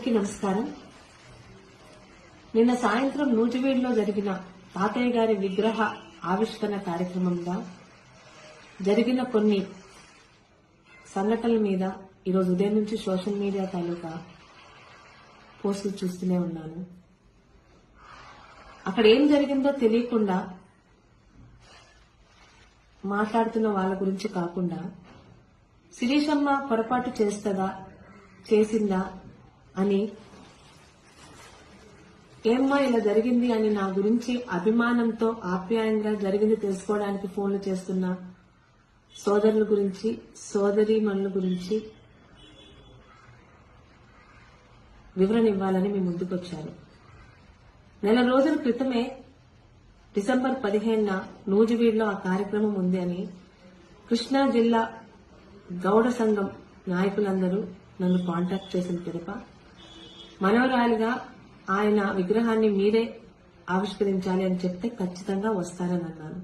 అందరికీ నమస్కారం. నిన్న సాయంత్రం నూజివీడులో జరిగిన తాతయ్య గారి విగ్రహ ఆవిష్కరణ కార్యక్రమంలో జరిగిన కొన్ని సంఘటనల మీద ఈరోజు ఉదయం నుంచి సోషల్ మీడియా తాలూకా పోస్టులు చూస్తూనే ఉన్నాను. అక్కడ ఏం జరిగిందో తెలియకుండా మాట్లాడుతున్న వాళ్ళ గురించి కాకుండా శిరీషమ్మ పొరపాటు చేసిందా అని, ఏమ్మా ఇలా జరిగింది అని నా గురించి అభిమానంతో ఆప్యాయంగా జరిగింది తెలుసుకోవడానికి ఫోన్లు చేస్తున్న సోదరుల గురించి, సోదరీమణుల గురించి వివరణ ఇవ్వాలని మీ ముందుకొచ్చారు. నెల రోజుల క్రితమే డిసెంబర్ 15న నూజివీడులో ఆ కార్యక్రమం ఉంది అని కృష్ణా జిల్లా గౌడ సంఘం నాయకులందరూ నన్ను కాంటాక్ట్ చేసిన పిదప మనవరాలిగా ఆయన విగ్రహాన్ని మీరే ఆవిష్కరించాలి అని చెప్తే ఖచ్చితంగా వస్తానని అన్నాను.